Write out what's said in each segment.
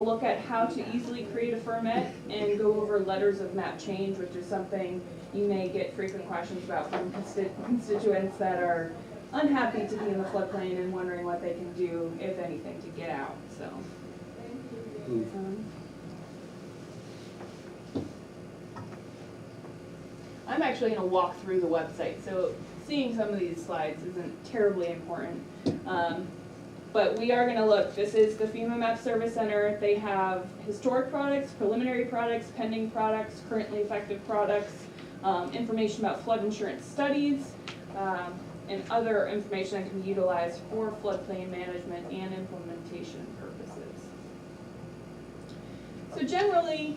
look at how to easily create a ferment and go over letters of map change, which is something you may get frequent questions about from constituents that are unhappy to be in the floodplain and wondering what they can do, if anything, to get out. So. I'm actually going to walk through the website, so seeing some of these slides isn't terribly important. But we are going to look. This is the FEMA Map Service Center. They have historic products, preliminary products, pending products, currently effective products, information about flood insurance studies, and other information that can be utilized for floodplain management and implementation purposes. So generally,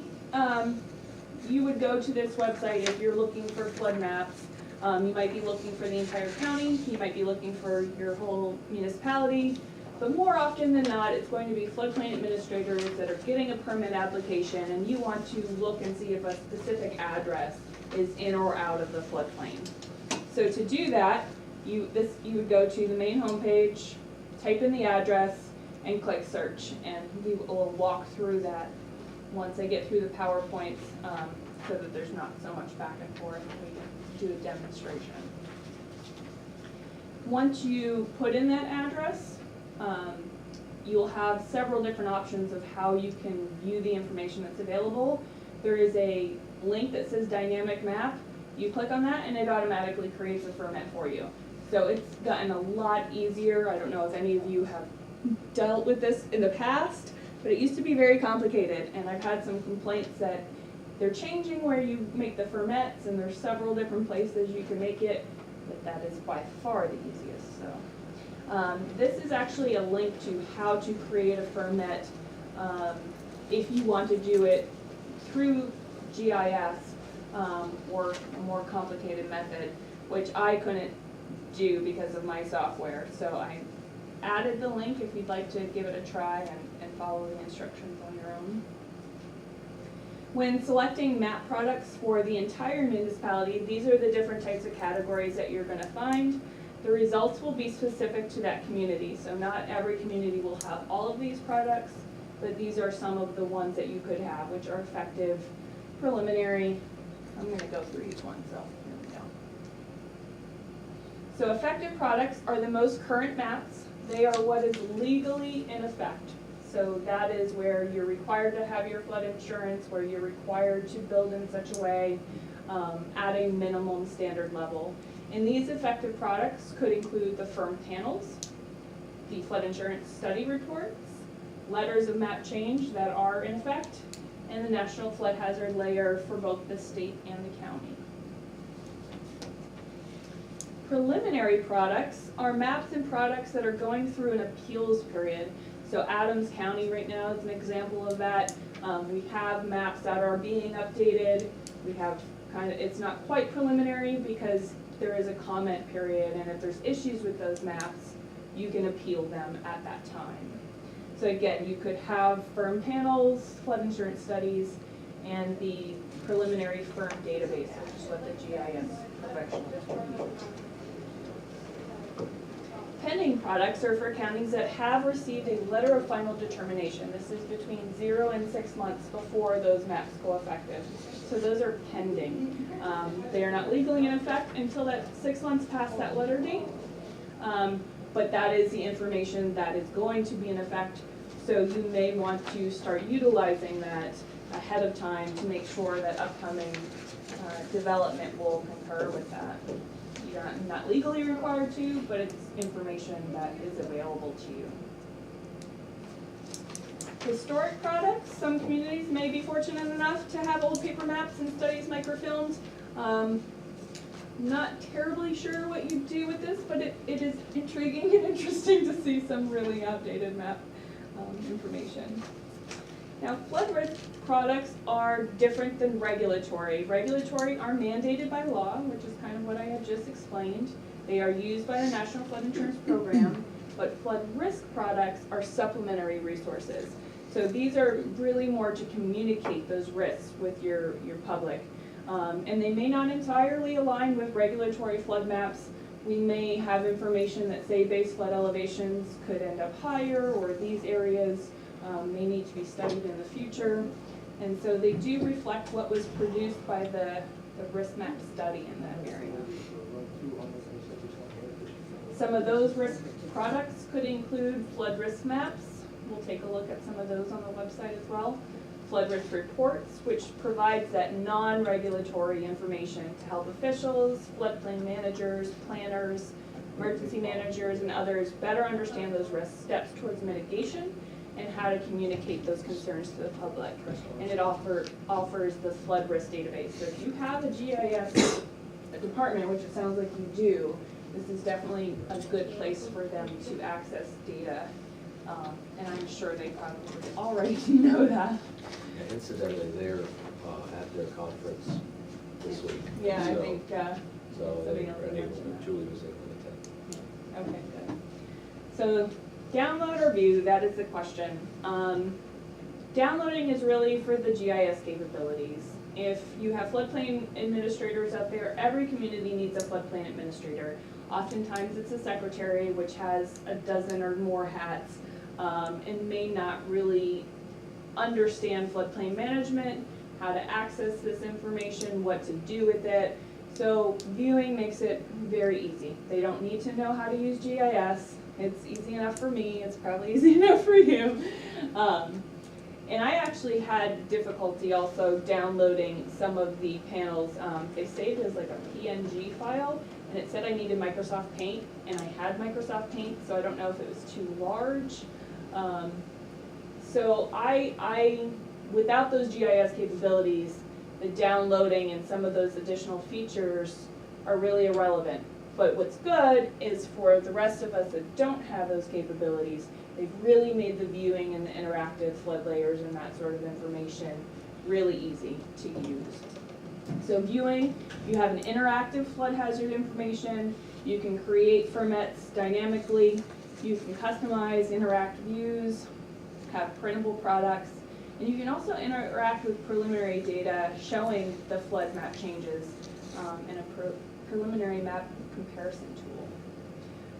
you would go to this website if you're looking for flood maps. You might be looking for the entire county. You might be looking for your whole municipality. But more often than not, it's going to be floodplain administrators that are getting a permit application, and you want to look and see if a specific address is in or out of the floodplain. So to do that, you would go to the main homepage, type in the address, and click search. And we will walk through that once I get through the PowerPoints, so that there's not so much back and forth, and we can do a demonstration. Once you put in that address, you'll have several different options of how you can view the information that's available. There is a link that says dynamic map. You click on that and it automatically creates a ferment for you. So it's gotten a lot easier. I don't know if any of you have dealt with this in the past, but it used to be very complicated, and I've had some complaints that they're changing where you make the ferments, and there's several different places you can make it, but that is by far the easiest. So. This is actually a link to how to create a ferment if you want to do it through GIS or a more complicated method, which I couldn't do because of my software. So I added the link if you'd like to give it a try and follow the instructions on your own. When selecting map products for the entire municipality, these are the different types of categories that you're going to find. The results will be specific to that community, so not every community will have all of these products, but these are some of the ones that you could have, which are effective, preliminary. I'm going to go through each one, so here we go. So effective products are the most current maps. They are what is legally in effect. So that is where you're required to have your flood insurance, where you're required to build in such a way at a minimum standard level. And these effective products could include the firm panels, the flood insurance study reports, letters of map change that are in effect, and the national flood hazard layer for both the state and the county. Preliminary products are maps and products that are going through an appeals period. So Adams County right now is an example of that. We have maps that are being updated. We have it's not quite preliminary because there is a comment period, and if there's issues with those maps, you can appeal them at that time. So again, you could have firm panels, flood insurance studies, and the preliminary firm database, which is what the GIS professionals will use. Pending products are for counties that have received a letter of final determination. This is between 0 and 6 months before those maps go effective. So those are pending. They are not legally in effect until that 6 months past that letter date. But that is the information that is going to be in effect. So you may want to start utilizing that ahead of time to make sure that upcoming development will concur with that. You're not legally required to, but it's information that is available to you. Historic products, some communities may be fortunate enough to have old paper maps and studies microfilmed. Not terribly sure what you do with this, but it is intriguing and interesting to see some really outdated map information. Now, flood risk products are different than regulatory. Regulatory are mandated by law, which is kind of what I had just explained. They are used by the National Flood Insurance Program, but flood risk products are supplementary resources. So these are really more to communicate those risks with your public. And they may not entirely align with regulatory flood maps. We may have information that say base flood elevations could end up higher, or these areas may need to be studied in the future. And so they do reflect what was produced by the risk map study in that area. Some of those risk products could include flood risk maps. We'll take a look at some of those on the website as well. Flood risk reports, which provides that non-regulatory information to help officials, floodplain managers, planners, emergency managers, and others better understand those risk steps towards mitigation and how to communicate those concerns to the public. And it offers the flood risk database. So if you have a GIS department, which it sounds like you do, this is definitely a good place for them to access data. And I'm sure they probably already know that. Yeah, incidentally, they're at their conference this week. Yeah, so, I think so somebody else Julie mentioned that. was able to attend. Okay, good. So download or view, that is the question. Downloading is really for the GIS capabilities. If you have floodplain administrators out there, every community needs a floodplain administrator. Oftentimes it's a secretary, which has a dozen or more hats, and may not really understand floodplain management, how to access this information, what to do with it. So viewing makes it very easy. They don't need to know how to use GIS. It's easy enough for me, it's probably easy enough for you. And I actually had difficulty also downloading some of the panels. They saved as like a PNG file, and it said I needed Microsoft Paint, and I had Microsoft Paint, so I don't know if it was too large. So I, without those GIS capabilities, the downloading and some of those additional features are really irrelevant. But what's good is for the rest of us that don't have those capabilities, they've really made the viewing and the interactive flood layers and that sort of information really easy to use. So viewing, you have an interactive flood hazard information, you can create formats dynamically, you can customize, interact views, have printable products, and you can also interact with preliminary data showing the flood map changes in a preliminary map comparison tool.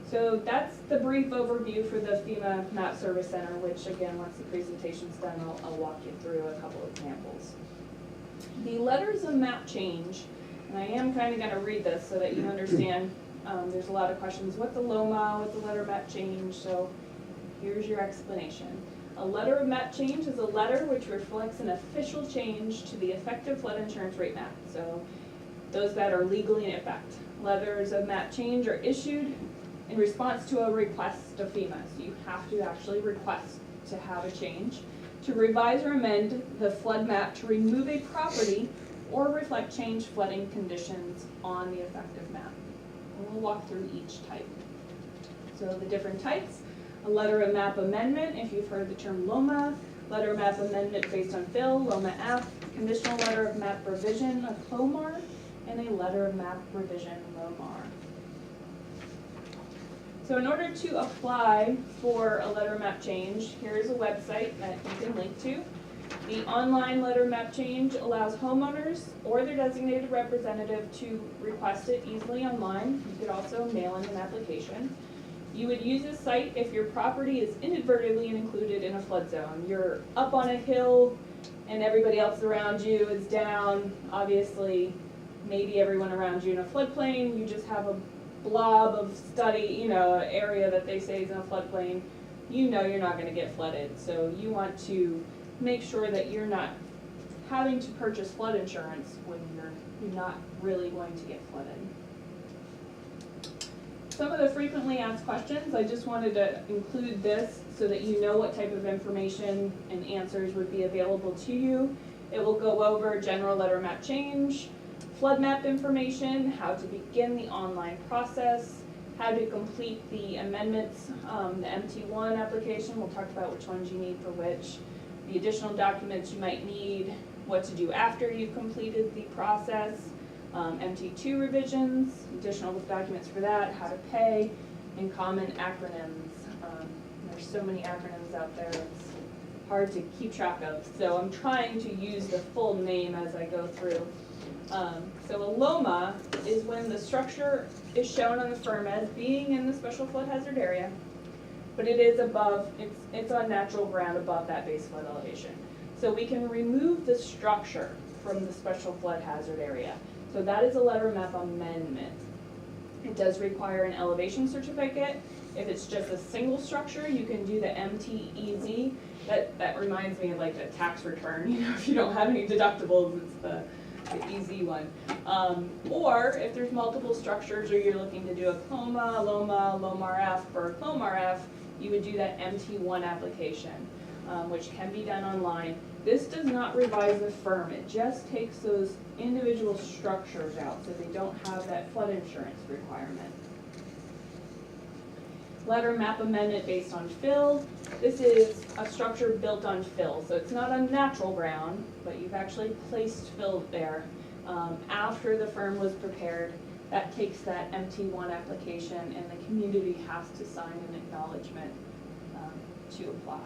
So that's the brief overview for the FEMA Map Service Center, which again, once the presentation's done, I'll walk you through a couple of examples. The letters of map change, and I am kind of going to read this so that you understand. There's a lot of questions. What's a LOMA? What's a letter of map change? So here's your explanation. A letter of map change is a letter which reflects an official change to the effective flood insurance rate map. So those that are legally in effect. Letters of map change are issued in response to a request of FEMA. So you have to actually request to have a change, to revise or amend the flood map to remove a property or reflect changed flooding conditions on the effective map. And we'll walk through each type. So the different types: a letter of map amendment, if you've heard the term LOMA, letter of map amendment based on fill, LOMA F, conditional letter of map revision, a CLOMAR, and a letter of map revision, LOMAR. So in order to apply for a letter of map change, here's a website that you can link to. The online letter of map change allows homeowners or their designated representative to request it easily online. You could also mail in an application. You would use this site if your property is inadvertently included in a flood zone. You're up on a hill and everybody else around you is down. Obviously, maybe everyone around you in a floodplain, you just have a blob of study, an area that they say is in a floodplain. You know you're not going to get flooded. So you want to make sure that you're not having to purchase flood insurance when you're not really going to get flooded. Some of the frequently asked questions, I just wanted to include this so that you know what type of information and answers would be available to you. It will go over general letter map change, flood map information, how to begin the online process, how to complete the amendments, the MT1 application. We'll talk about which ones you need for which, the additional documents you might need, what to do after you've completed the process, MT2 revisions, additional documents for that, how to pay, and common acronyms. There's so many acronyms out there, it's hard to keep track of. So I'm trying to use the full name as I go through. So a LOMA is when the structure is shown on the firm as being in the special flood hazard area. but it is above, it's on natural ground above that base flood elevation. So we can remove the structure from the special flood hazard area. So that is a letter of map amendment. It does require an elevation certificate. If it's just a single structure, you can do the MTEZ. That reminds me of like a tax return, if you don't have any deductibles, it's the easy one. Or if there's multiple structures or you're looking to do a CLOMA, LOMA, LOMAR-F, or CLOMAR-F, you would do that MT1 application, which can be done online. This does not revise the firm, it just takes those individual structures out so they don't have that flood insurance requirement. Letter map amendment based on fill. This is a structure built on fill, so it's not on natural ground, but you've actually placed fill there. After the firm was prepared, that takes that MT1 application and the community has to sign an acknowledgement to apply.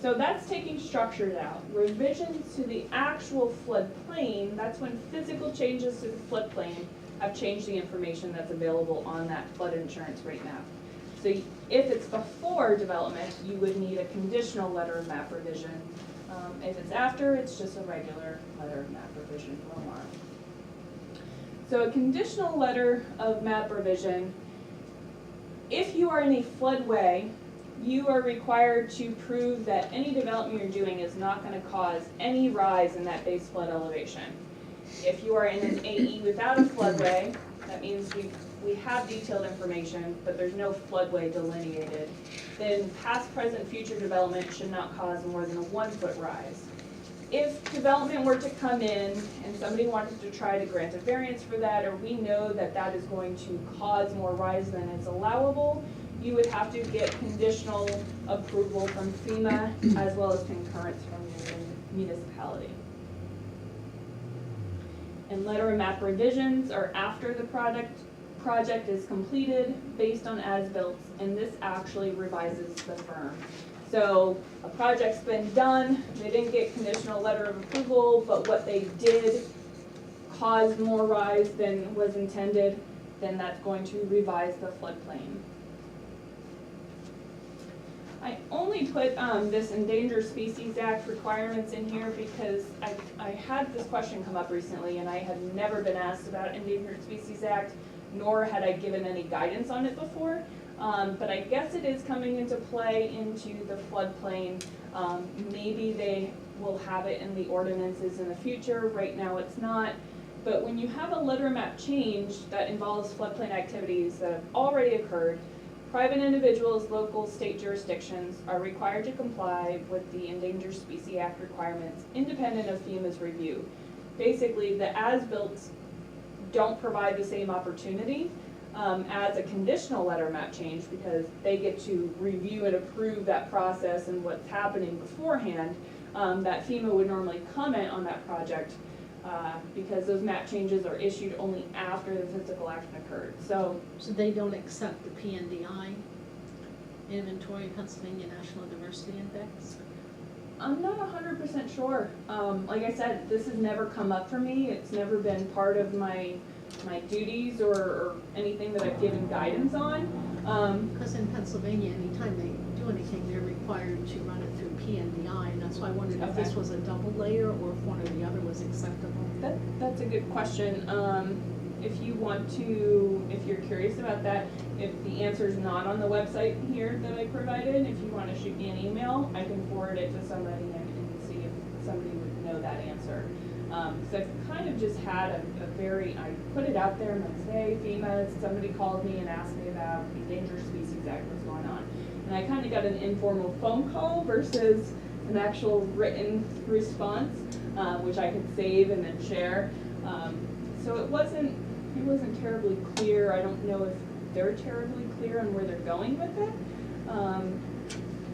So that's taking structures out. Revisions to the actual floodplain, that's when physical changes to the floodplain have changed the information that's available on that flood insurance rate map. So if it's before development, you would need a conditional letter of map revision. If it's after, it's just a regular letter of map revision, LOMAR. So a conditional letter of map revision, if you are in a floodway, you are required to prove that any development you're doing is not going to cause any rise in that base flood elevation. If you are in an AE without a floodway, that means we have detailed information, but there's no floodway delineated, then past, present, future development should not cause more than a 1 foot rise. If development were to come in and somebody wanted to try to grant a variance for that, or we know that that is going to cause more rise than is allowable, you would have to get conditional approval from FEMA as well as concurrence from your municipality. And letter of map revisions are after the project is completed based on as-built, and this actually revises the firm. So a project's been done, they didn't get conditional letter of approval, but what they did caused more rise than was intended, then that's going to revise the floodplain. I only put this Endangered Species Act requirements in here because I had this question come up recently and I had never been asked about Endangered Species Act, nor had I given any guidance on it before. But I guess it is coming into play into the floodplain. Maybe they will have it in the ordinances in the future. Right now it's not. But when you have a letter map change that involves floodplain activities that have already occurred, private individuals, local, state jurisdictions are required to comply with the Endangered Species Act requirements independent of FEMA's review. Basically, the as-builts don't provide the same opportunity as a conditional letter map change because they get to review and approve that process and what's happening beforehand. That FEMA would normally comment on that project because those map changes are issued only after the physical action occurred. So they don't accept the PNDI inventory, Pennsylvania National Diversity Index? I'm not 100% sure. Like I said, this has never come up for me. It's never been part of my duties or anything that I've given guidance on. Because in Pennsylvania, anytime they do anything, they're required to run it through PNDI, and that's why I wondered if this was a double layer or if one or the other was acceptable. That's a good question. If you want to, if you're curious about that, if the answer is not on the website here that I provided, if you want to shoot me an email, I can forward it to somebody and see if somebody would know that answer. So I've kind of just had I put it out there and I say, FEMA, somebody called me and asked me about the Endangered Species Act, what's going on. And I kind of got an informal phone call versus an actual written response, which I could save and then share. So it wasn't terribly clear. I don't know if they're terribly clear on where they're going with it,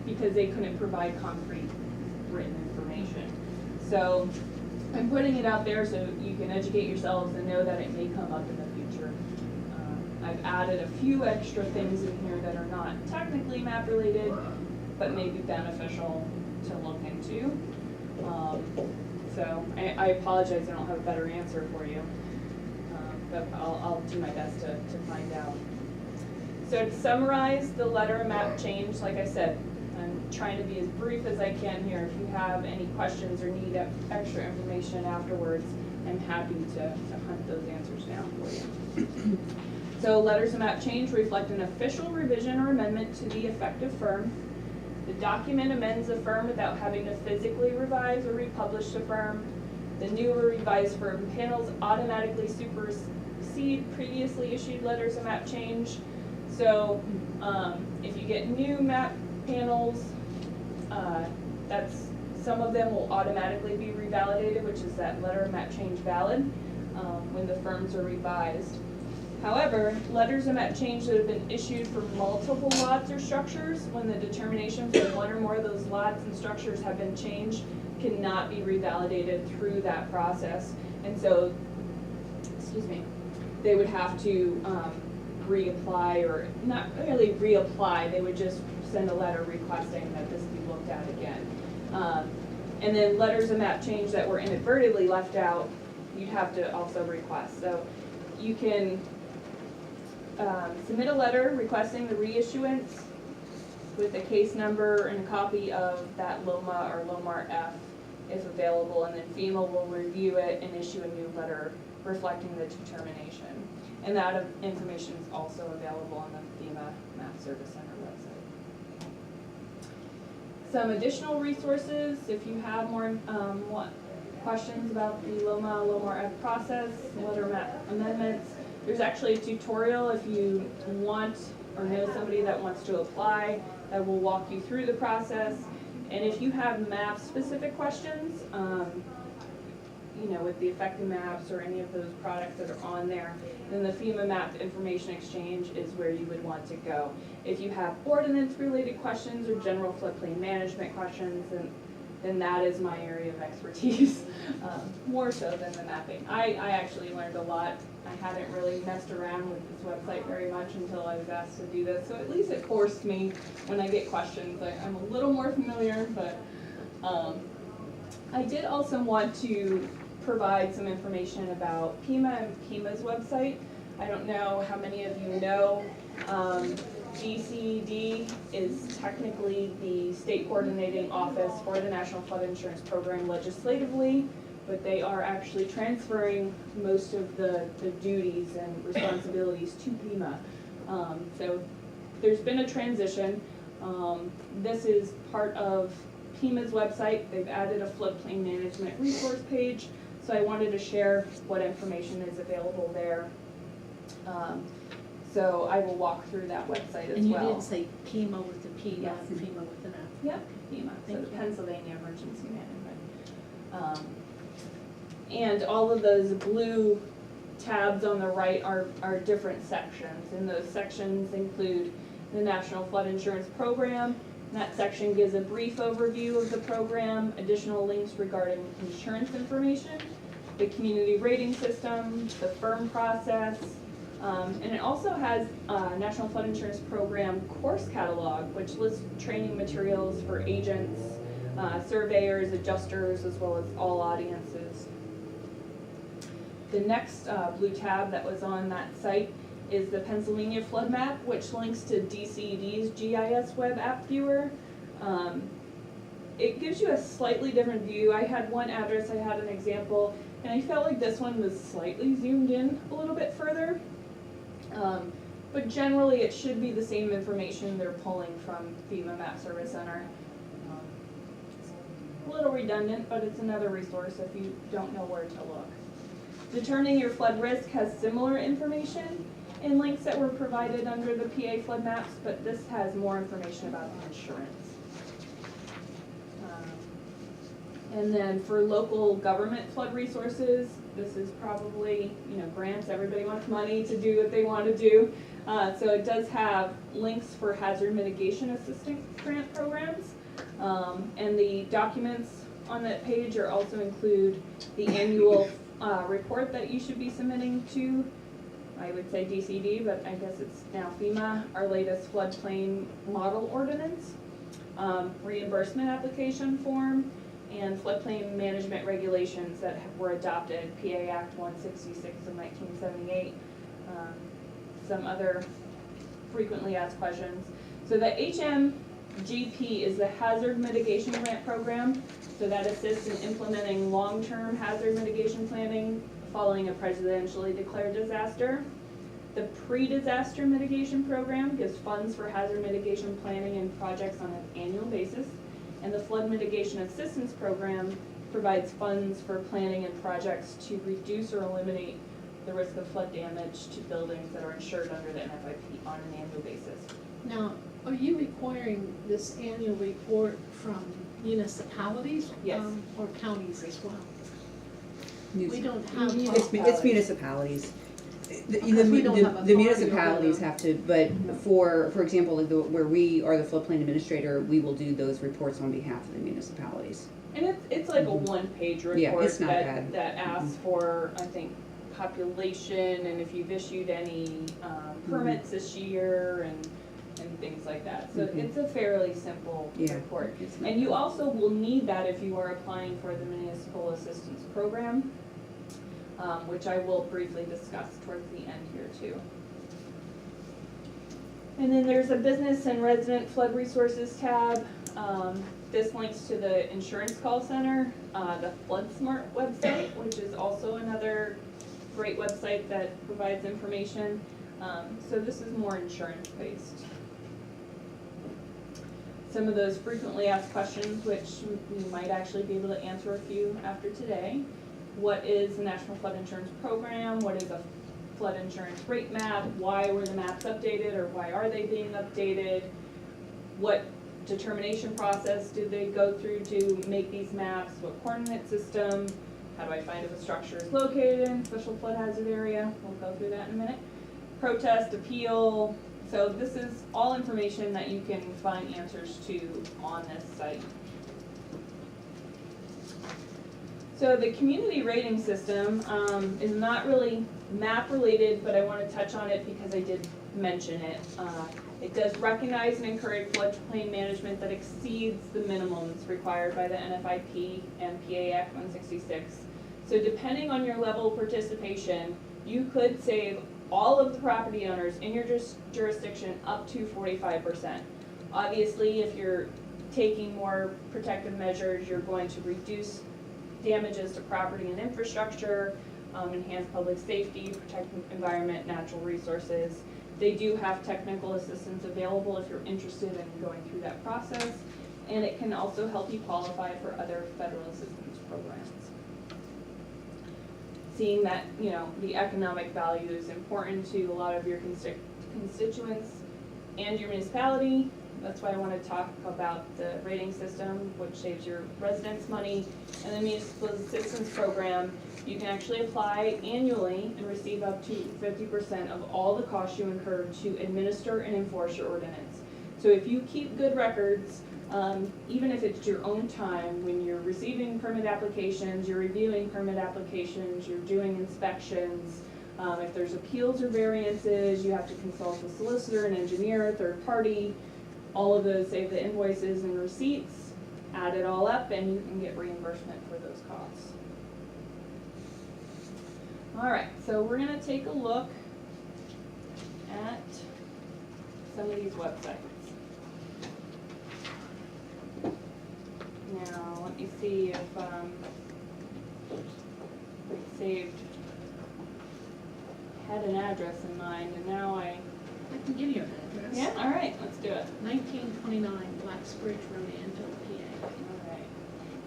because they couldn't provide concrete written information. So I'm putting it out there so you can educate yourselves and know that it may come up in the future. I've added a few extra things in here that are not technically map related, but may be beneficial to look into. So I apologize, I don't have a better answer for you, but I'll do my best to find out. So to summarize the letter map change, like I said, I'm trying to be as brief as I can here. If you have any questions or need extra information afterwards, I'm happy to hunt those answers down for you. So letters of map change reflect an official revision or amendment to the effective firm. The document amends the firm without having to physically revise or republish the firm. The new or revised firm panels automatically supersede previously issued letters of map change. So if you get new map panels, some of them will automatically be revalidated, which is that letter of map change valid when the firms are revised. However, letters of map change that have been issued for multiple lots or structures, when the determination for one or more of those lots and structures have been changed, cannot be revalidated through that process. And so, they would have to reapply, or not really reapply, they would just send a letter requesting that this be looked at again. And then letters of map change that were inadvertently left out, you'd have to also request. So you can submit a letter requesting the reissuance with a case number and a copy of that LOMA or LOMAR F if available, and then FEMA will review it and issue a new letter reflecting the determination. And that information is also available on the FEMA Map Service Center website. Some additional resources, if you have more questions about the LOMA, LOMAR F process, letter map amendments, there's actually a tutorial if you want or know somebody that wants to apply that will walk you through the process. And if you have map-specific questions, with the effective maps or any of those products that are on there, then the FEMA Map Information Exchange is where you would want to go. If you have ordinance-related questions or general floodplain management questions, then that is my area of expertise, more so than the mapping. I actually learned a lot. I hadn't really messed around with this website very much until I was asked to do this, so at least it forced me when I get questions. I'm a little more familiar, but I did also want to provide some information about PEMA and PEMA's website. I don't know how many of you know, DCED is technically the state coordinating office for the National Flood Insurance Program legislatively, but they are actually transferring most of the duties and responsibilities to PEMA. So there's been a transition. This is part of PEMA's website. They've added a floodplain management resource page, so I wanted to share what information is available there. So I will walk through that website as well. And you didn't say PEMA with the P, Yes. not FEMA with an F. Yep, FEMA, so Thank the you. Pennsylvania Emergency Management. And all of those blue tabs on the right are different sections, and those sections include the National Flood Insurance Program. That section gives a brief overview of the program, additional links regarding insurance information, the community rating system, the firm process, and it also has a National Flood Insurance Program course catalog, which lists training materials for agents, surveyors, adjusters, as well as all audiences. The next blue tab that was on that site is the Pennsylvania Flood Map, which links to DCED's GIS web app viewer. It gives you a slightly different view. I had one address, I had an example, and I felt like this one was slightly zoomed in a little bit further. But generally it should be the same information they're pulling from FEMA Map Service Center. It's a little redundant, but it's another resource if you don't know where to look. Determining your flood risk has similar information and links that were provided under the PA flood maps, but this has more information about the insurance. And then for local government flood resources, this is probably, grants. Everybody wants money to do what they want to do. So it does have links for hazard mitigation assistance grant programs. And the documents on that page are also include the annual report that you should be submitting to, I would say DCD, but I guess it's now FEMA, our latest floodplain model ordinance, reimbursement application form, and floodplain management regulations that were adopted, PA Act 166 of 1978, some other frequently asked questions. So the HMGP is the Hazard Mitigation Grant Program. So that assists in implementing long-term hazard mitigation planning following a presidentially declared disaster. The Pre-Disaster Mitigation Program gives funds for hazard mitigation planning and projects on an annual basis. And the Flood Mitigation Assistance Program provides funds for planning and projects to reduce or eliminate the risk of flood damage to buildings that are insured under the NFIP on an annual basis. Now, are you requiring this annual report from municipalities? Yes. Or counties as well? Mus- We don't have. It's municipalities. Because we don't have The authority municipalities over have to, but for example, like where we are the floodplain administrator, we will do those reports on behalf of the municipalities. And it's like a one-page report it's not bad. that asks for, I think, population and if you've issued any permits this year and things like that. So it's a fairly simple report. It's not And you bad. also will need that if you are applying for the municipal assistance program, which I will briefly discuss towards the end here too. And then there's a business and resident flood resources tab. This links to the insurance call center, the FloodSmart website, which is also another great website that provides information. So this is more insurance based. Some of those frequently asked questions, which we might actually be able to answer a few after today. What is the National Flood Insurance Program? What is a flood insurance rate map? Why were the maps updated, or why are they being updated? What determination process do they go through to make these maps? What coordinate system? How do I find if a structure is located in special flood hazard area? We'll go through that in a minute. Protest, appeal. So this is all information that you can find answers to on this site. So the community rating system is not really map related, but I want to touch on it because I did mention it. It does recognize and encourage floodplain management that exceeds the minimums required by the NFIP and PA Act 166. So depending on your level of participation, you could save all of the property owners in your jurisdiction up to 45%. Obviously, if you're taking more protective measures, you're going to reduce damages to property and infrastructure, enhance public safety, protect the environment, natural resources. They do have technical assistance available if you're interested in going through that process, and it can also help you qualify for other federal assistance programs. Seeing that, you know, the economic value is important to a lot of your constituents and your municipality. That's why I want to talk about the rating system, which saves your residents money. And the municipal assistance program, you can actually apply annually and receive up to 50% of all the costs you incur to administer and enforce your ordinance. So if you keep good records, even if it's your own time, when you're receiving permit applications, you're reviewing permit applications, you're doing inspections, if there's appeals or variances, you have to consult a solicitor, an engineer, a third party. All of those save the invoices and receipts, add it all up, and you can get reimbursement for those costs. All right, so we're gonna take a look at some of these websites. Now, let me see if we saved, had an address in mind, and now I can give you an address. yeah, all right, let's do it. 1929 Blacksbridge Road, Anvil, PA. All right.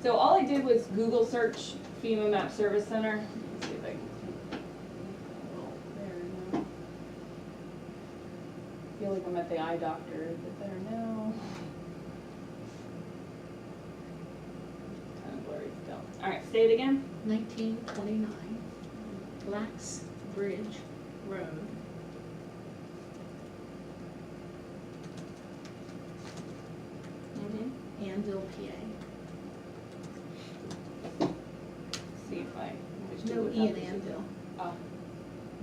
So all I did was Google search FEMA Map Service Center. Let's see if I can. Oh, there we go. I feel like I'm at the eye doctor. Is it there now? Kind of blurry still. All right, say it again. 1929 Blacksbridge Road. Anvil, PA. See if I. No E in Anvil. Oh,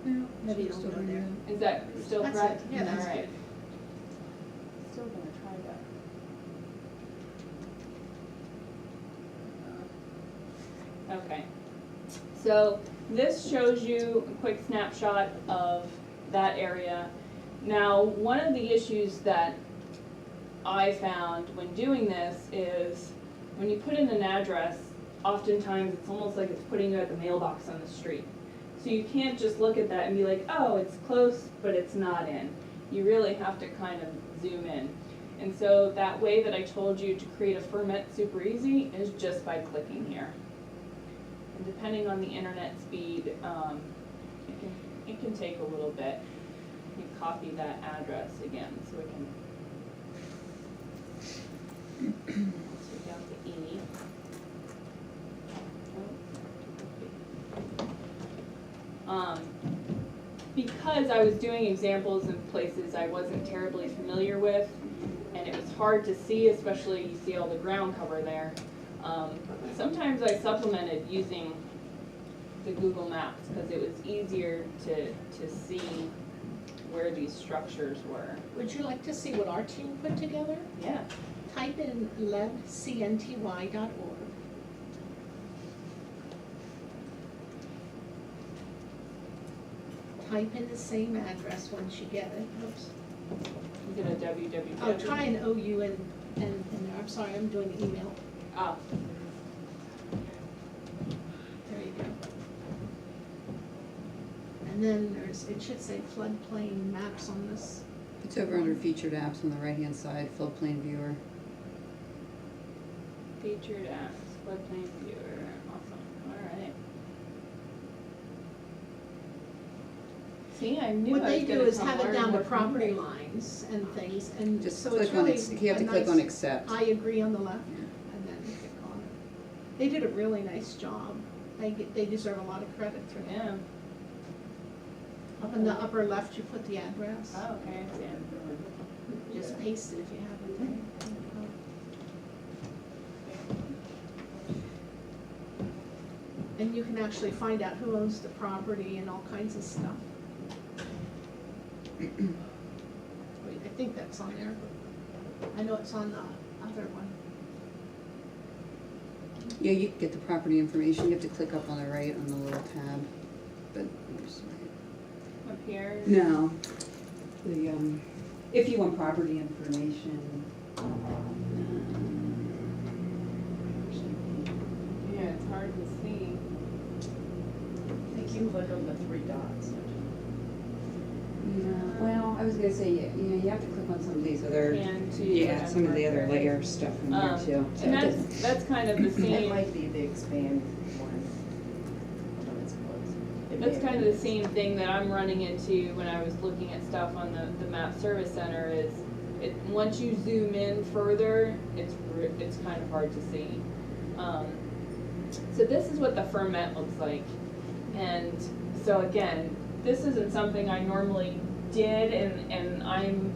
No, maybe you don't go there. is that still That's correct? it. Yeah, that's All right. good. Still gonna try that. Okay. So this shows you a quick snapshot of that area. Now, one of the issues that I found when doing this is when you put in an address, oftentimes it's almost like it's putting you at the mailbox on the street. So you can't just look at that and be like, oh, it's close, but it's not in. You really have to kind of zoom in. And so that way that I told you to create a ferment super easy is just by clicking here. And depending on the internet speed, it can take a little bit. You copy that address again so we can take out the E. Because I was doing examples in places I wasn't terribly familiar with, and it was hard to see, especially you see all the ground cover there. Sometimes I supplemented using the Google Maps because it was easier to see where these structures were. Would you like to see what our team put together? Yeah. Type in lebcnty.org. Type in the same address once you get it. Oops. Is it a www? Oh, try an OU in there. I'm sorry, I'm doing email. Ah, There you go. And then it should say floodplain maps on this. It's over under featured apps on the right-hand side, floodplain viewer. featured apps, floodplain viewer, awesome, all right. See, I knew What I was they do gonna is come have it learn down to more property from lines and things, and Just so it's click on, really you have to a click on nice- accept. I agree on the left, and then you click on it. They did a really nice job. They deserve a lot of credit for that. Yeah. Up in the upper left, you put the address. Oh, okay, I see it. Just paste it if you have it there. And you can actually find out who owns the property and all kinds of stuff. Wait, I think that's on there. I know it's on the other one. Yeah, you can get the property information, you have to click up on the right on the little tab, but, Up here? no. The, if you want property information. Yeah, it's hard to see. I think you click on the three dots. Yeah, well, I was gonna say, you have to click on some of these other, Can too, yeah, some of the other marker. layer stuff in there too. And that's kind of the It same, might be the expand one when it's closed. It may that's have kind of been the same thing that I'm running into when I was looking at stuff on the map service center is, once you zoom in further, it's kind of hard to see. So this is what the ferment looks like. And so again, this isn't something I normally did, and I'm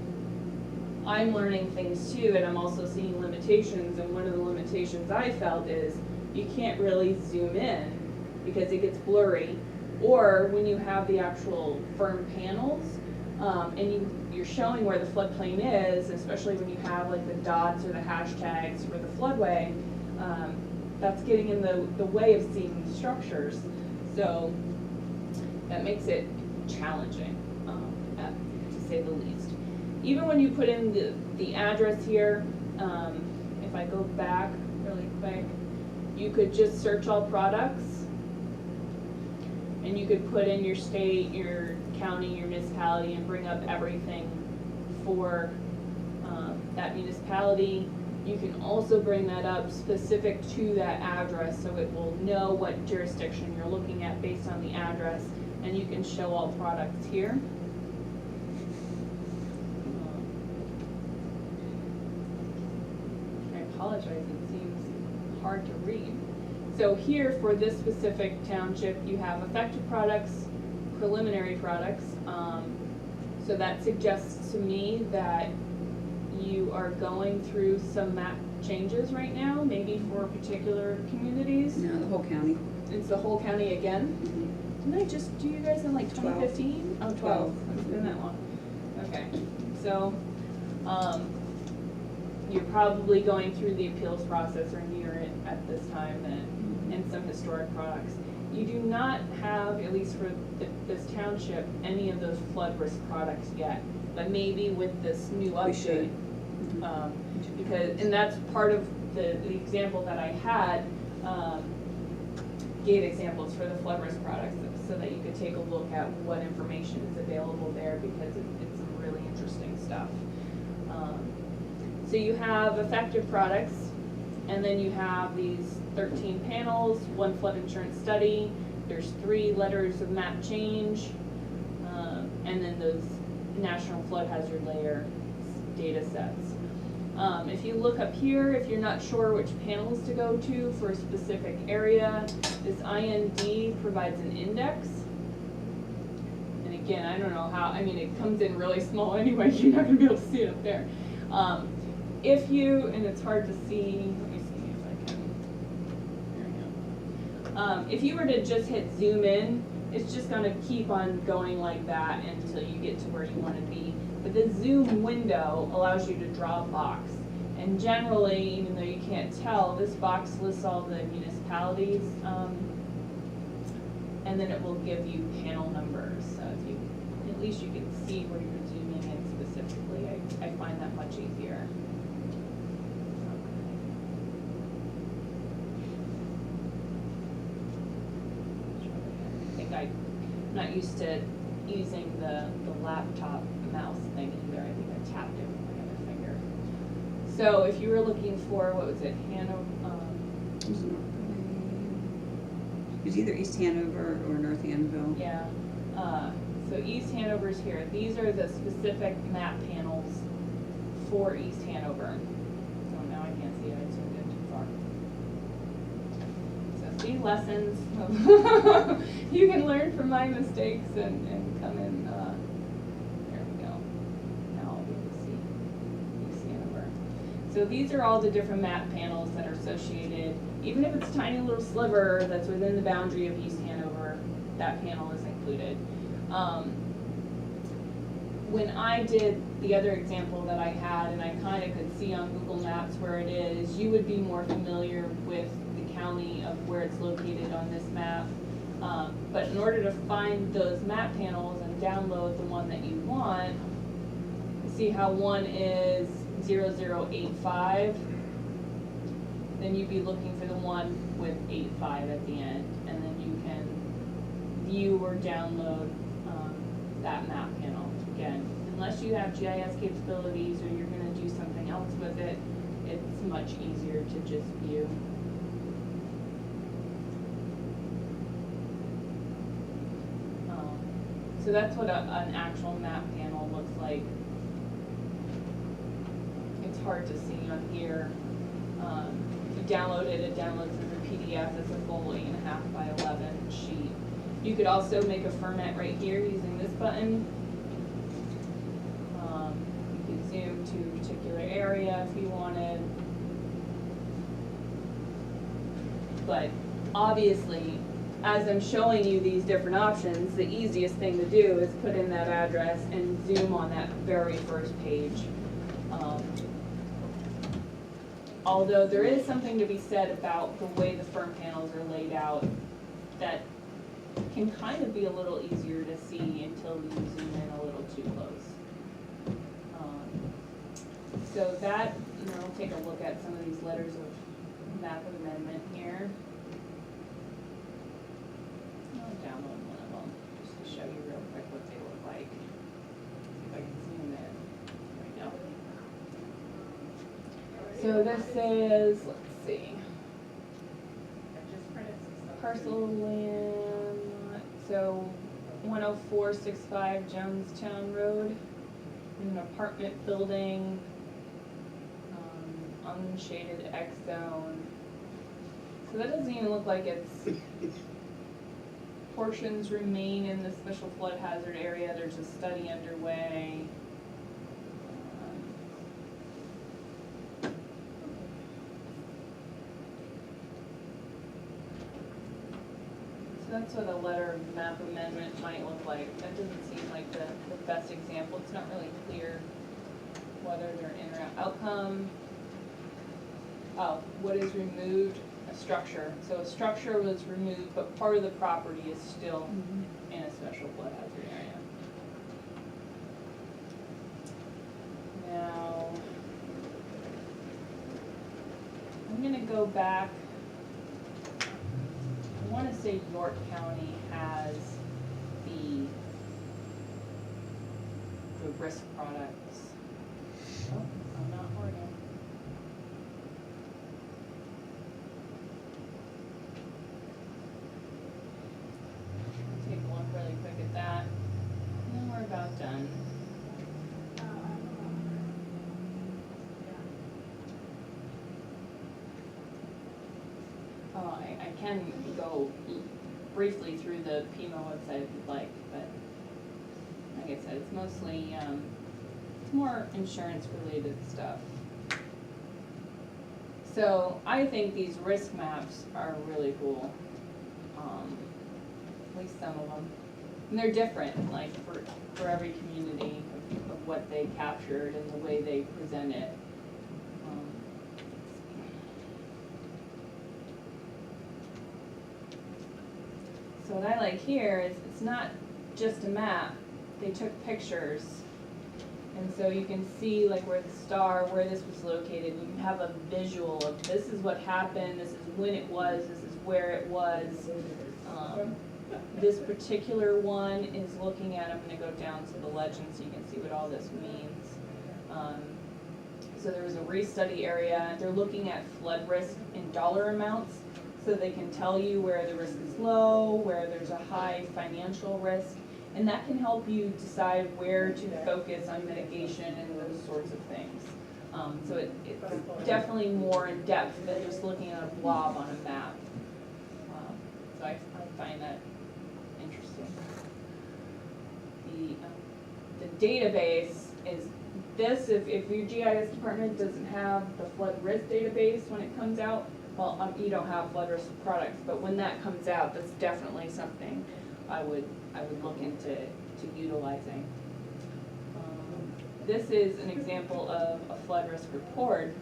learning things too, and I'm also seeing limitations, and one of the limitations I felt is you can't really zoom in because it gets blurry, or when you have the actual firm panels, and you're showing where the floodplain is, especially when you have like the dots or the hashtags for the floodway, that's getting in the way of seeing the structures. So that makes it challenging, to say the least. Even when you put in the address here, if I go back really quick, you could just search all products, and you could put in your state, your county, your municipality, and bring up everything for that municipality. You can also bring that up specific to that address, so it will know what jurisdiction you're looking at based on the address, and you can show all products here. I apologize, it seems hard to read. So here, for this specific township, you have effective products, preliminary products. So that suggests to me that you are going through some map changes right now, maybe for particular communities. No, the whole county. It's the whole county again? Mhm. Didn't I just do you guys in like 2015? Oh, 12. It's been that long. Okay, so, you're probably going through the appeals process or near it at this time and some historic products. You do not have, at least for this township, any of those flood risk products yet. but maybe with this new We should. update, because, and that's part of the example that I had, gave examples for the flood risk products, so that you could take a look at what information is available there, because it's some really interesting stuff. So you have effective products, and then you have these 13 panels, 1 flood insurance study, there's 3 letters of map change, and then those national flood hazard layer data sets. If you look up here, if you're not sure which panels to go to for a specific area, this IND provides an index. And again, I don't know how, I mean, it comes in really small anyway, you're not gonna be able to see it up there. If you, and it's hard to see, let me see if I can, there we go. If you were to just hit zoom in, it's just gonna keep on going like that until you get to where you wanna be. But the zoom window allows you to draw a box. And generally, even though you can't tell, this box lists all the municipalities, and then it will give you panel numbers. So if you, at least you can see where you're zooming in specifically. I find that much easier. I think I'm not used to using the laptop mouse thing either. I think I tapped it with my other finger. So if you were looking for, what was it, Hanover? It was either East Hanover or North Annville. Yeah. So East Hanover's here. These are the specific map panels for East Hanover. So now I can't see it. I zoomed in too far. So see, lessons. You can learn from my mistakes and come in. There we go. Now I'll be able to see East Hanover. So these are all the different map panels that are associated. Even if it's a tiny little sliver that's within the boundary of East Hanover, that panel is included. When I did the other example that I had, and I kind of could see on Google Maps where it is, you would be more familiar with the county of where it's located on this map. But in order to find those map panels and download the one that you want, see how one is 0085, then you'd be looking for the one with 85 at the end, and then you can view or download that map panel. Again, unless you have GIS capabilities or you're going to do something else with it, it's much easier to just view. So that's what an actual map panel looks like. It's hard to see on here. If you download it, it downloads as a PDF. It's a full 8.5 by 11 sheet. You could also make a format right here using this button. You could zoom to a particular area if you wanted. But obviously, as I'm showing you these different options, the easiest thing to do is put in that address and zoom on that very first page. Although there is something to be said about the way the firm panels are laid out that can kind of be a little easier to see until you zoom in a little too close. So that, and then I'll take a look at some of these letters of map amendment here. I'll download one of them just to show you real quick what they look like. See if I can zoom in. There we go. So this is, let's see, parcel land, so 10465 Jonestown Road, an apartment building, unshaded X zone. So that doesn't even look like it's, portions remain in the special flood hazard area, there's a study underway. That's what a letter of map amendment might look like. That doesn't seem like the best example. It's not really clear whether they're in or out. Outcome. Oh, what is removed? A structure. So a structure was removed, but part of the property is still in a special flood hazard area. go back, I wanna say York County has the risk products. Oh, I'm not Oregon. Take a look really quick at that, and then we're about done. Oh, I can go briefly through the PIMA website if you'd like, but like I said, it's mostly, it's more insurance related stuff. So I think these risk maps are really cool, at least some of them. And they're different, like for every community of what they captured and the way they present it. So what I like here is it's not just a map, they took pictures. And so you can see like where the star, where this was located, you can have a visual of this is what happened, this is when it was, this is where it was. This particular one is looking at, I'm gonna go down to the legend so you can see what all this means. So there was a restudy area, they're looking at flood risk in dollar amounts, so they can tell you where the risk is low, where there's a high financial risk, and that can help you decide where to focus on mitigation and those sorts of things. So it's definitely more in depth than just looking at a blob on a map. So I find that interesting. The database is this, if your GIS department doesn't have the flood risk database when it comes out, well, you don't have flood risk products, but when that comes out, that's definitely something I would look into utilizing. This is an example of a flood risk report.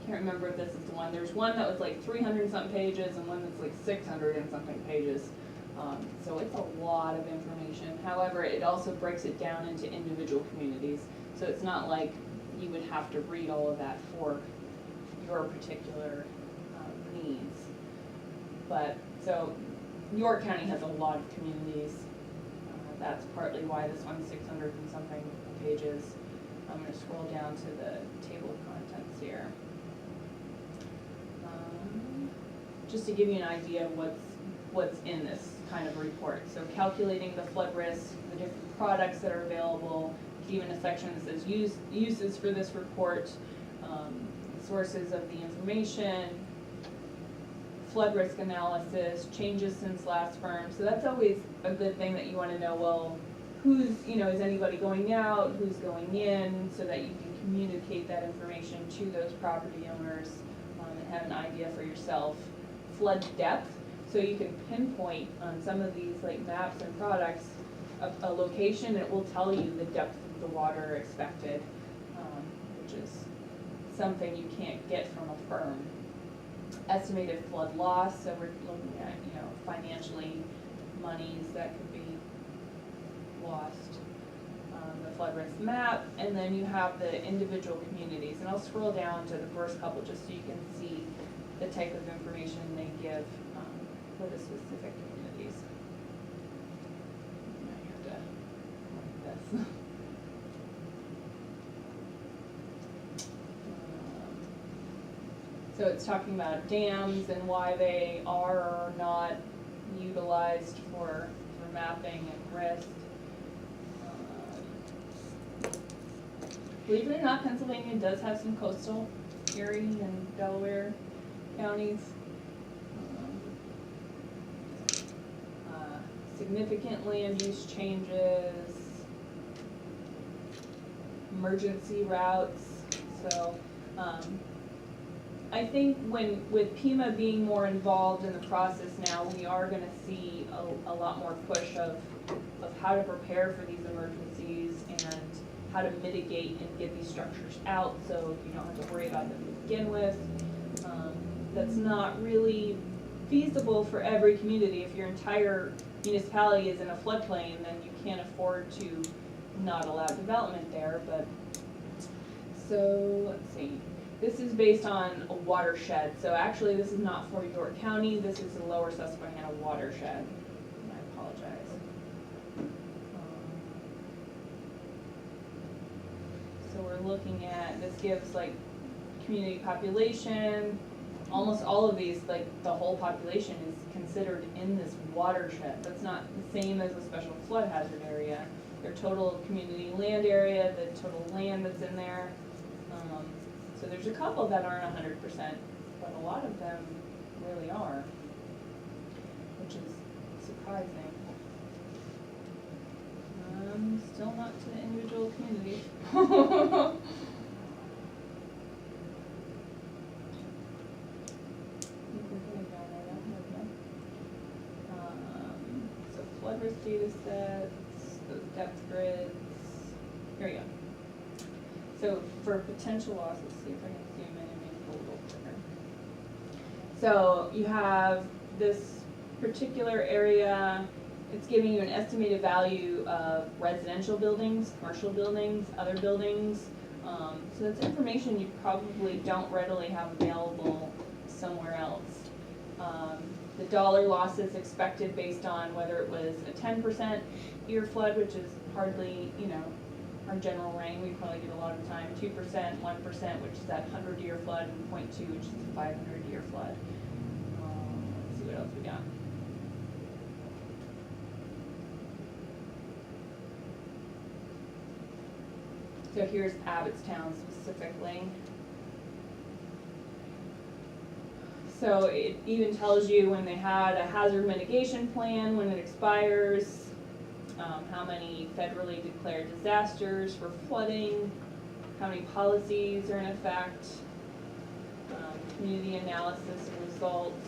Can't remember if this is the one. There's one that was like 300 and something pages and one that's like 600 and something pages. So it's a lot of information. However, it also breaks it down into individual communities. So it's not like you would have to read all of that for your particular needs. But so York County has a lot of communities. That's partly why this one's 600 and something pages. I'm going to scroll down to the table of contents here. Just to give you an idea of what's in this kind of report. So calculating the flood risk, the different products that are available, even a section that says uses for this report, sources of the information, flood risk analysis, changes since last firm. So that's always a good thing that you want to know, well, who's, is anybody going out, who's going in, so that you can communicate that information to those property owners and have an idea for yourself. Flood depth, so you can pinpoint on some of these like maps and products a location, and it will tell you the depth of the water expected, which is something you can't get from a firm. Estimated flood loss, so we're looking at, financially monies that could be lost. The flood risk map, and then you have the individual communities. And I'll scroll down to the first couple just so you can see the type of information they give for the specific communities. Now you have to like this. So it's talking about dams and why they are or not utilized for mapping and risk. Believe it or not, Pennsylvania does have some coastal Erie and Delaware counties. Significant land use changes, emergency routes. So I think with PIMA being more involved in the process now, we are going to see a lot more push of how to prepare for these emergencies and how to mitigate and get these structures out so you don't have to worry about them to begin with. That's not really feasible for every community. If your entire municipality is in a floodplain, then you can't afford to not allow development there. But so let's see. This is based on a watershed, so actually this is not for York County, this is the Lower Susquehanna watershed. I apologize. So we're looking at, this gives like community population, almost all of these, like the whole population is considered in this watershed. That's not the same as a special flood hazard area. Their total community land area, the total land that's in there. So there's a couple that aren't 100%, but a lot of them really are, which is surprising. Still not to the individual communities. So flood risk data sets, those depth grids. Here we go. So for potential loss, let's see if I can zoom in and make it a little quicker. So you have this particular area, it's giving you an estimated value of residential buildings, commercial buildings, other buildings. So that's information you probably don't readily have available somewhere else. The dollar losses expected based on whether it was a 10% year flood, which is hardly, our general rain, we probably get a lot of the time, 2%, 1%, which is that 100-year flood, and 0.2, which is a 500-year flood. Let's see what else we got. So here's Abbottstown specifically. So it even tells you when they had a hazard mitigation plan, when it expires, how many federally declared disasters for flooding, how many policies are in effect, community analysis results.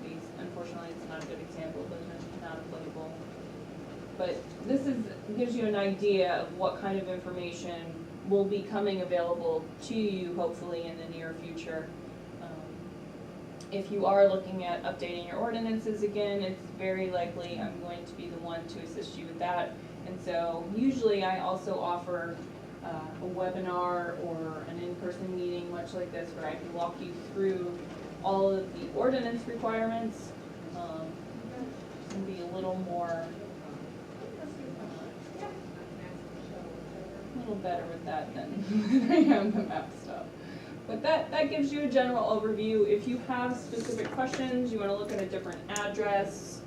These, unfortunately, it's not a good example, but they're not applicable. But this gives you an idea of what kind of information will be coming available to you, hopefully, in the near future. If you are looking at updating your ordinances again, it's very likely I'm going to be the one to assist you with that. And so usually I also offer a webinar or an in-person meeting, much like this, where I can walk you through all of the ordinance requirements and be a little more, a little better with that than I am the map stuff. But that gives you a general overview. If you have specific questions, you want to look at a different address,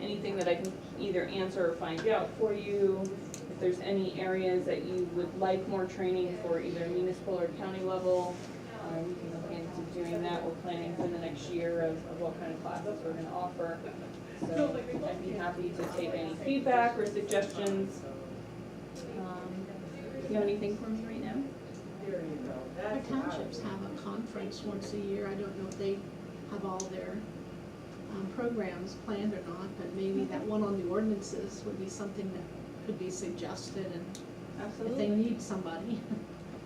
anything that I can either answer or find out for you, if there's any areas that you would like more training for either municipal or county level, we can look into doing that. We're planning for the next year of what kind of classes we're going to offer. So I'd be happy to take any feedback or suggestions. You have anything for me right now? Our townships have a conference once a year. I don't know if they have all their programs planned or not, but maybe that one on the ordinances would be something that could be suggested, and if they need somebody.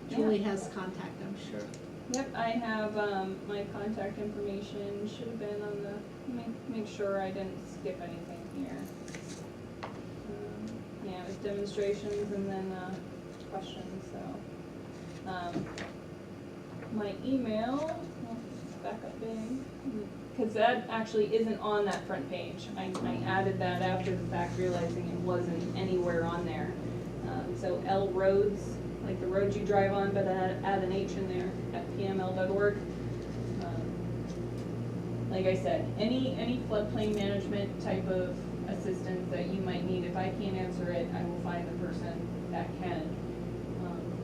Julie has contact, I'm sure. Yep, I have my contact information, should have been on the, make sure I didn't skip anything here. Yeah, it was demonstrations and then questions, so. My email, back up big, because that actually isn't on that front page. I added that after the fact, realizing it wasn't anywhere on there. So L Roads, like the road you drive on, but add an H in there at pml.org. Like I said, any floodplain management type of assistance that you might need, if I can't answer it, I will find the person that can.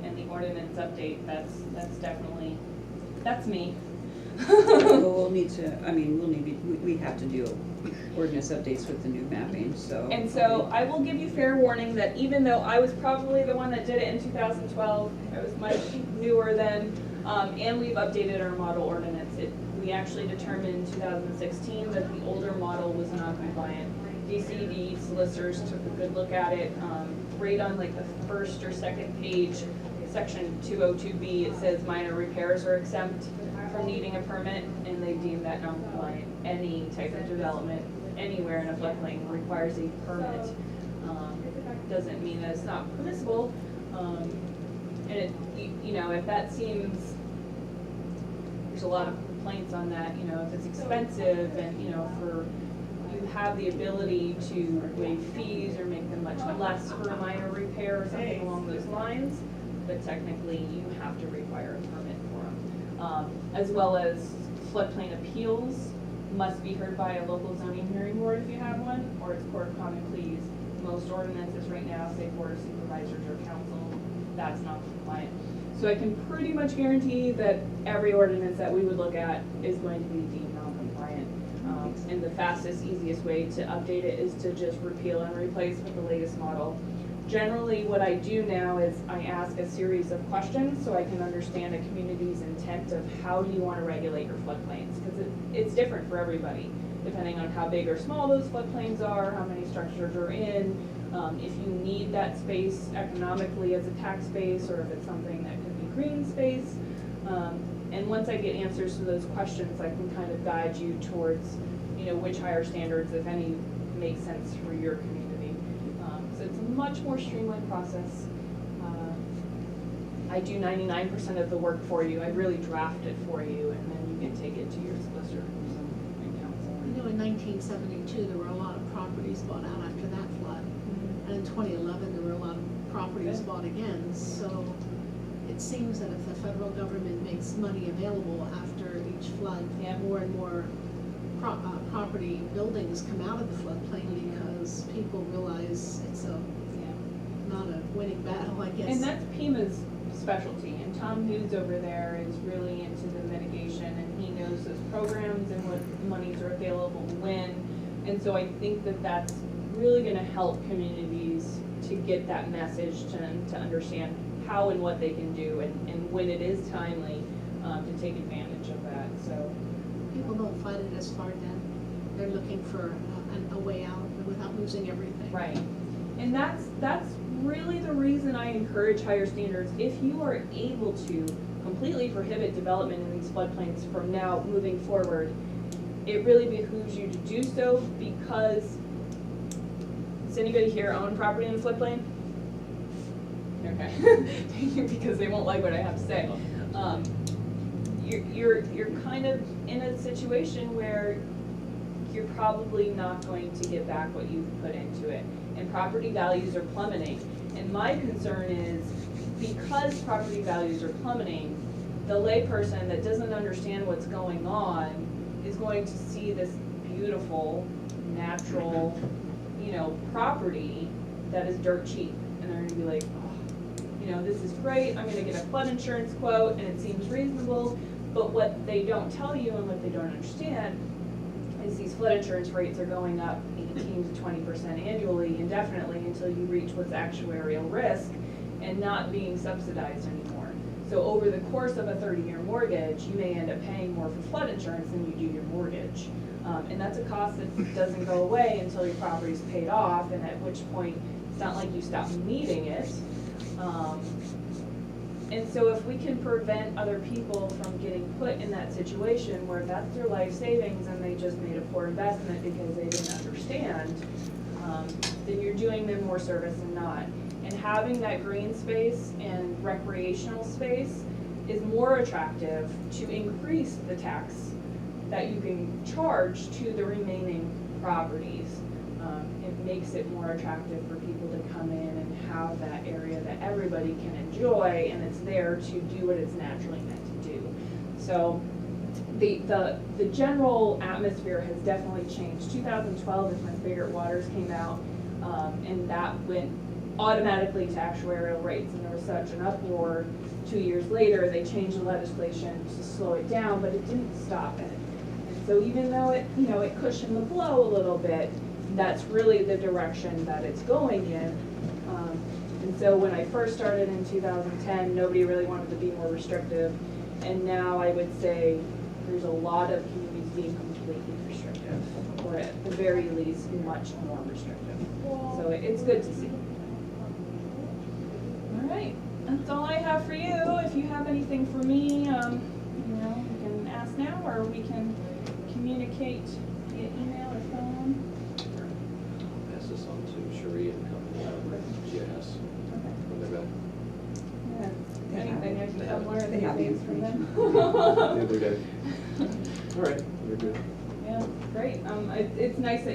And the ordinance update, that's definitely, that's me. Well, we have to do ordinance updates with the new mapping, so. And so I will give you fair warning that even though I was probably the one that did it in 2012, I was much newer then, and we've updated our model ordinance. We actually determined in 2016 that the older model was non-compliant. DCD solicitors took a good look at it. Right on like the first or second page, section 202B, it says minor repairs are exempt from needing a permit, and they deem that non-compliant. Any type of development anywhere in a floodplain requires a permit. Doesn't mean that it's not permissible. And it, you know, if that seems, there's a lot of complaints on that, you know, if it's expensive and, you know, for, you have the ability to waive fees or make them much less for a minor repair or something along those lines, but technically you have to require a permit for them. As well as floodplain appeals must be heard by a local zoning hearing board if you have one, or it's court of common pleas. Most ordinances right now say board of supervisors or council, that's not compliant. So I can pretty much guarantee that every ordinance that we would look at is going to be deemed non-compliant. And the fastest, easiest way to update it is to just repeal and replace with the latest model. Generally, what I do now is I ask a series of questions so I can understand a community's intent of how do you want to regulate your floodplains, because it's different for everybody, depending on how big or small those floodplains are, how many structures are in, if you need that space economically as a tax base, or if it's something that could be green space. And once I get answers to those questions, I can kind of guide you towards, you know, which higher standards, if any, make sense for your community. So it's a much more streamlined process. I do 99% of the work for you. I really draft it for you, and then you can take it to your solicitor and counsel. You know, in 1972, there were a lot of properties bought out after that flood. And in 2011, there were a lot of properties bought again. So it seems that if the federal government makes money available after each flood, Yeah. more and more property buildings come out of the floodplain because people realize it's not a winning battle, I guess. And that's PEMA's specialty, and Tom Hughes over there is really into the mitigation, and he knows those programs and what monies are available when. And so I think that that's really gonna help communities to get that message, to understand how and what they can do, and when it is timely, to take advantage of that, so. People don't fight it as far then. They're looking for a way out without losing everything. Right, and that's really the reason I encourage higher standards. If you are able to completely prohibit development in these floodplains from now moving forward, it really behooves you to do so, because, does anybody here own property in a floodplain? Okay, because they won't like what I have to say. You're kind of in a situation where you're probably not going to get back what you've put into it, and property values are plummeting. And my concern is, because property values are plummeting, the layperson that doesn't understand what's going on is going to see this beautiful, natural, you know, property that is dirt cheap, and they're gonna be like, oh, you know, this is great, I'm gonna get a flood insurance quote, and it seems reasonable. But what they don't tell you and what they don't understand is these flood insurance rates are going up 18 to 20% annually indefinitely until you reach what's actuarial risk and not being subsidized anymore. So over the course of a 30-year mortgage, you may end up paying more for flood insurance than you do your mortgage. And that's a cost that doesn't go away until your property's paid off, and at which point it's not like you stop needing it. And so if we can prevent other people from getting put in that situation where that's their life savings and they just made a poor investment because they didn't understand, then you're doing them more service than not. And having that green space and recreational space is more attractive to increase the tax that you can charge to the remaining properties. It makes it more attractive for people to come in and have that area that everybody can enjoy, and it's there to do what it's naturally meant to do. So the general atmosphere has definitely changed. 2012 is when Favorite Waters came out, and that went automatically to actuarial rates, and there was such an uproar. 2 years later, they changed the legislation to slow it down, but it didn't stop it. And so even though it, you know, it cushioned the blow a little bit, that's really the direction that it's going in. And so when I first started in 2010, nobody really wanted to be more restrictive. And now I would say there's a lot of communities being completely restrictive, or at the very least, much more restrictive. So it's good to see. All right, that's all I have for you. If you have anything for me, you know, you can ask now, or we can communicate via email or phone. Pass this on to Cherie and Company, GIS, when they're back. Yeah. waves from them. The other day. All right, you're good. Yeah, great. It's nice that